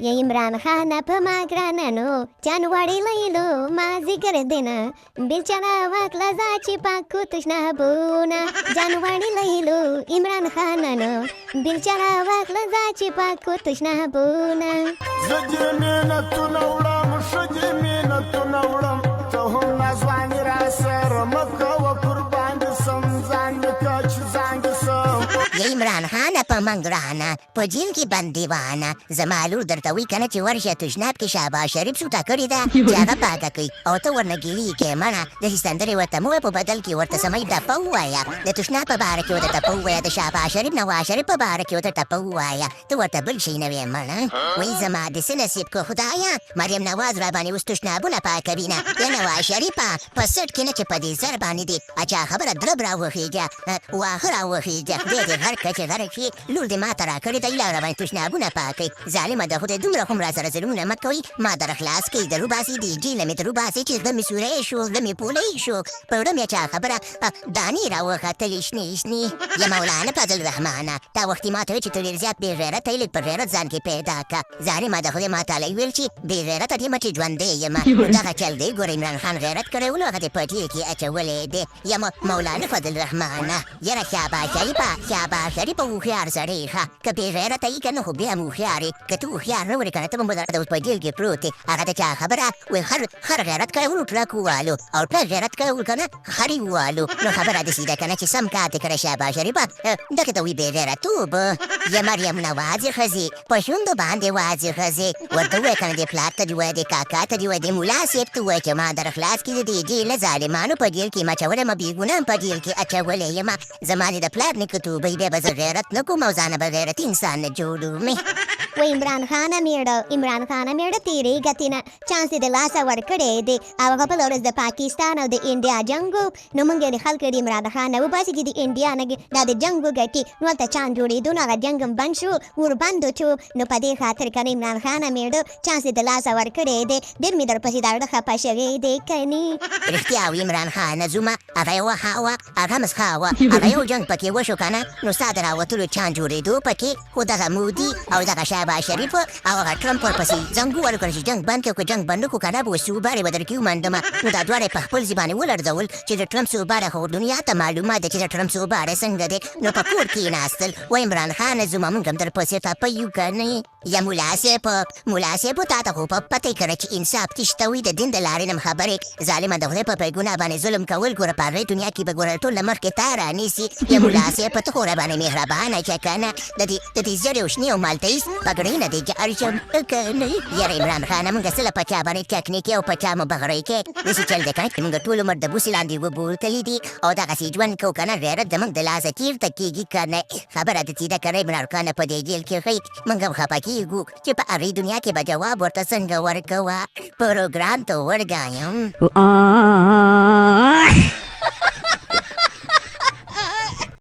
या इमरान खान पमा ग्राननो जानवाडी लैलो माझी गर्देन बिचारा वाकला जाची पाकू तुष्णा बोना जानवाडी लैलो इमरान खाननो बिचारा वाकला जाची पाकू तुष्णा बोना Zadimina tunawlam shadimina tunawlam tahum nazwani rasar makawa kurban samzan kach zang sam या इमरान खान पमंगराना पजिल की बंदीवाना जमालू दरतवी कना ची वर्षा तुष्नाब की शाबा शरीफ सुता करी दा जागा पाका की और तो वरना गिली के मना जैसी संदरे वरता मुए पो बदल की वरता समय दा पौवाया द तुष्नाब पबार की वरता पौवाया द शाबा शरीफ नवा शरीफ पबार की वरता पौवाया तो वरता बिल्शी नवे मना वही जमा दिसे नसीब को खुदाया मरियम नवाज राबानी उस तुष्नाबू ना पा कबीना या नवा शरीफा पसट की न चपदी जरबानी दी अच्छा खबर द्रबरा वखीजा वाखरा वखीजा दे घर कचे घर की लूर दे माता را کړی دی لاره باندې تشنابو نه پاکي ظالمه د خدای دومره هم را سره ظلمونه مه کوي ما در خلاص کې درو باسي دی جیله مې درو باسي چې د مې سوری شو د مې پولی شو په وړه مې چا خبره دانې را وختلې شنې شنې یا مولانا فضل الرحمانه تا وختي ما ته وایي چې ته ډېر زیات بې غیرته یې لږ په غیرت ځان کې پیدا کړه ظالمه د خدای ما تعالی ویل چې بې غیرته دې مه چې ژوندی یم دغه چل دی ګوره عمران خان غیرت کړی و نو هغه دې پټۍ کې اچولی دی یا مولانا فضل الرحمانه یاره شاباش شریفه شاباش شریفه هوښیار سړی ښه که بې غیرته یې که نه خو بیا هم هوښیار یې که ته هوښیار نه ورې که نه ته به مو د اوس په جیل کې پروت دی هغه د چا خبره وایي خر غیرت کړی و نو ټرک ووالو او ټرک غیرت کړی و که نه خري ووالو نو خبره داسې ده که نه چې سم کار دې کړی شاباش شریفه دغې ته وایي بې غیرتوب یا مریم نوازې ښځې په شونډو باندې وازې ښځې ورته ووایه که نه دې پلار ته دې وایه دې کاکا ته دې وایه دې ملا صاحب ته ووایه چې ما در خلاص کې د دې جیل نه ظالمانو په جیل کې یم اچولی یم بېګناه هم په جیل کې اچولی یم زما دې د پلار نیکه توبه بیا به زه غیرت نه کوم او ځانه به غیرتي انسان نه جوړومې و عمران خان میړه تیرې ګټې نه چانس یې د لاسه ورکړی دی او هغه بله ورځ د پاکستان او د انډیا جنګ و نو موږ یې خلک د عمران خان نه وباسي چې د انډیا نه دا د جنګ وګټي نو هلته چانس جوړېدو نو هغه جنګ هم بند شو وربند شو نو په دې خاطر که نه عمران خان میړه چانس یې د لاسه ورکړی دی ډېر مې درپسې دا زړه خفه شوی دی که نه رښتیا و عمران خان زومه هغه یې وښه وه هغه مسخه وه هغه یو جنګ پکې وشو که نه نو ستا د راوتلو چانس جوړېدو پکې خو دغه مودي او دغه شهباز شریف او هغه ټرمپ ورپسې زنګ ووهلو که چې جنګ بند کړو که جنګ بند نکړو که نه به اوس صوبارې به در کې ومنډمه نو دا دواړه یې په خپل ځای باندې ولړزول چې د ټرمپ صوباره خو دنیا ته معلومات ده چې د ټرمپ صوباره څنګه دی نو په کور کېناستل و عمران خان زما موږ هم درپسې ټپه یو که نه یا ملا صاحب تا ته خو په پته یې کړه چې انصاف تشته وي د دین د لارې نه خبرې ظالمه د خدای په پیګونه باندې ظلم کول ګوره په هرې دنیا کې به ګوره ټول له مخکې تا رانیسي یا ملا صاحب ته خو راباندې مهربانه چې که نه د دې زیړې او شنې او مالتیز پګړۍ نه دې جار شم که نه یاره عمران خانه موږ څه له په چا باندې ټکنې کې او په چا مو بغړۍ کې داسې چل دی که نه چې موږ ټول عمر د بوسې لاندې وبوتلي دي او دغسې ژوند کوو که نه غیرت زموږ د لاسه تېرته کېږي که نه خبره داسې ده که نه عمران خانه په دې جیل کې ښایي موږ هم خفه کېږو چې په هغې دنیا کې به جواب ورته څنګه ورکوه پروګرام ته ورګایم